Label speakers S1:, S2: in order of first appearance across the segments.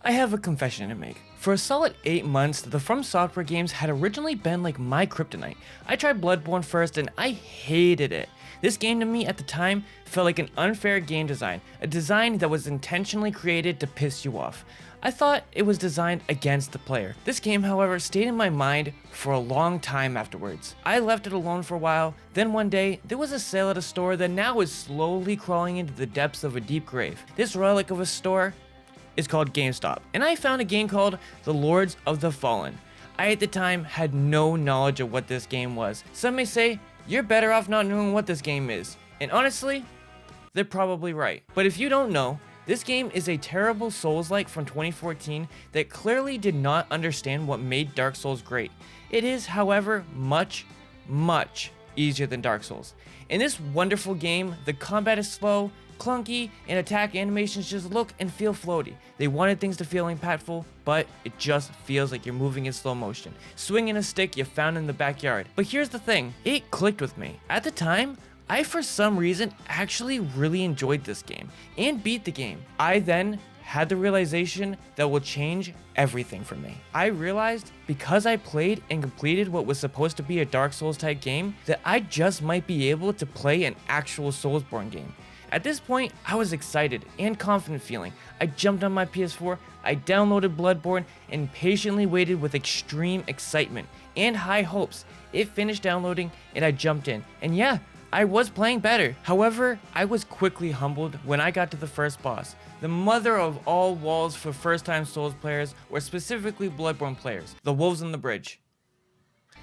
S1: I have a confession to make. For a solid 8 months, the From Software games had originally been like my kryptonite. I tried Bloodborne first and I hated it. This game to me at the time felt like an unfair game design, a design that was intentionally created to piss you off. I thought it was designed against the player. This game, however, stayed in my mind for a long time afterwards. I left it alone for a while, then one day, there was a sale at a store that now is slowly crawling into the depths of a deep grave. This relic of a store is called GameStop, and I found a game called The Lords of the Fallen. I at the time had no knowledge of what this game was. Some may say, you're better off not knowing what this game is. And honestly, they're probably right. But if you don't know, this game is a terrible Souls-like from 2014 that clearly did not understand what made Dark Souls great. It is, however, much easier than Dark Souls. In this wonderful game, the combat is slow, clunky, and attack animations just look and feel floaty. They wanted things to feel impactful, but it just feels like you're moving in slow motion, swinging a stick you found in the backyard. But here's the thing, it clicked with me. At the time, I for some reason actually really enjoyed this game and beat the game. I then had the realization that will change everything for me. I realized because I played and completed what was supposed to be a Dark Souls type game, that I just might be able to play an actual Soulsborne game. At this point, I was excited and confident feeling. I jumped on my PS4, I downloaded Bloodborne, and patiently waited with extreme excitement and high hopes. It finished downloading and I jumped in, and yeah, I was playing better. However, I was quickly humbled when I got to the first boss, the mother of all walls for first-time Souls players, or specifically Bloodborne players, the Wolves on the Bridge.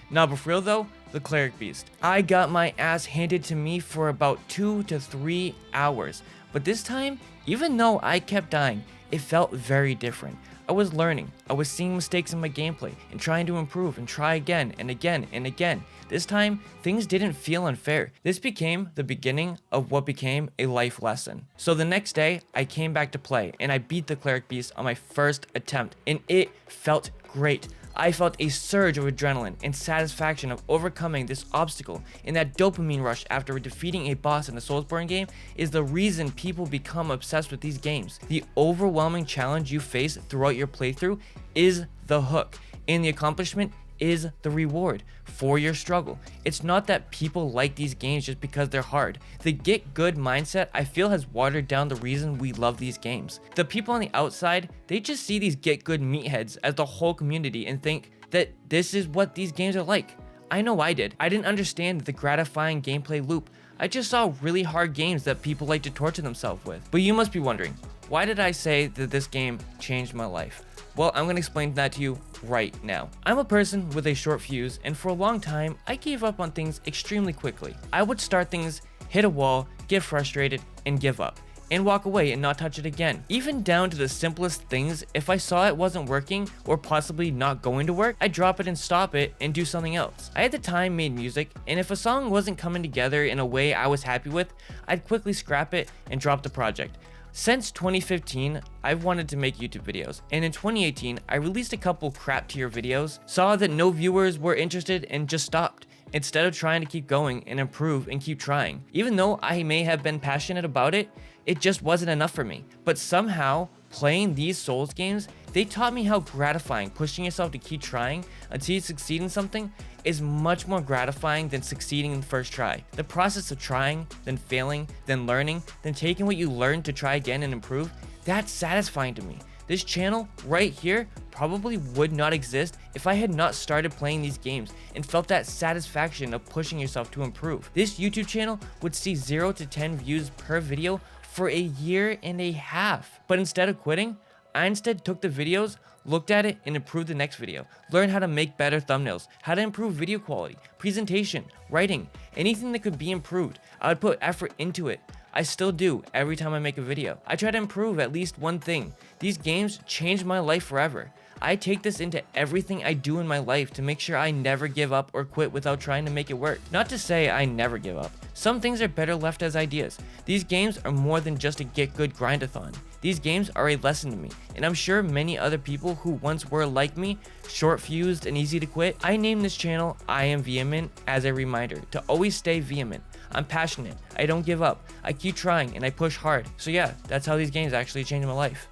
S1: Now, for real though, the Cleric Beast. I got my ass handed to me for about 2 to 3 hours, but this time, even though I kept dying, it felt very different. I was learning, I was seeing mistakes in my gameplay, and trying to improve and try again and again and again. This time, things didn't feel unfair. This became the beginning of what became a life lesson. So the next day, I came back to play, and I beat the Cleric Beast on my first attempt, and it felt great. I felt a surge of adrenaline and satisfaction of overcoming this obstacle, and that dopamine rush after defeating a boss in a Soulsborne game is the reason people become obsessed with these games. The overwhelming challenge you face throughout your playthrough is the hook, and the accomplishment is the reward for your struggle. It's not that people like these games just because they're hard. The get good mindset I feel has watered down the reason we love these games. The people on the outside, they just see these get good meatheads as the whole community and think that this is what these games are like. I know I did. I didn't understand the gratifying gameplay loop. I just saw really hard games that people like to torture themselves with. But you must be wondering, why did I say that this game changed my life? Well, I'm going to explain that to you right now. I'm a person with a short fuse, and for a long time, I gave up on things extremely quickly. I would start things, hit a wall, get frustrated, and give up, and walk away and not touch it again. Even down to the simplest things, if I saw it wasn't working or possibly not going to work, I'd drop it and stop it and do something else. I at the time made music, and if a song wasn't coming together in a way I was happy with, I'd quickly scrap it and drop the project. Since 2015, I've wanted to make YouTube videos, and in 2018, I released a couple crap tier videos, saw that no viewers were interested, and just stopped, instead of trying to keep going and improve and keep trying. Even though I may have been passionate about it, it just wasn't enough for me. But somehow, playing these Souls games, they taught me how gratifying pushing yourself to keep trying until you succeed in something is much more gratifying than succeeding in the first try. The process of trying, then failing, then learning, then taking what you learned to try again and improve, that's satisfying to me. This channel right here probably would not exist if I had not started playing these games and felt that satisfaction of pushing yourself to improve. This YouTube channel would see 0 to 10 views per video for a year and a half. But instead of quitting, I instead took the videos, looked at it, and improved the next video. Learned how to make better thumbnails, how to improve video quality, presentation, writing, anything that could be improved. I would put effort into it. I still do every time I make a video. I try to improve at least one thing. These games changed my life forever. I take this into everything I do in my life to make sure I never give up or quit without trying to make it work. Not to say I never give up. Some things are better left as ideas. These games are more than just a get good grindathon. These games are a lesson to me, and I'm sure many other people who once were like me, short fused and easy to quit. I named this channel I Am Vehement as a reminder to always stay vehement. I'm passionate, I don't give up, I keep trying, and I push hard. So yeah, that's how these games actually changed my life.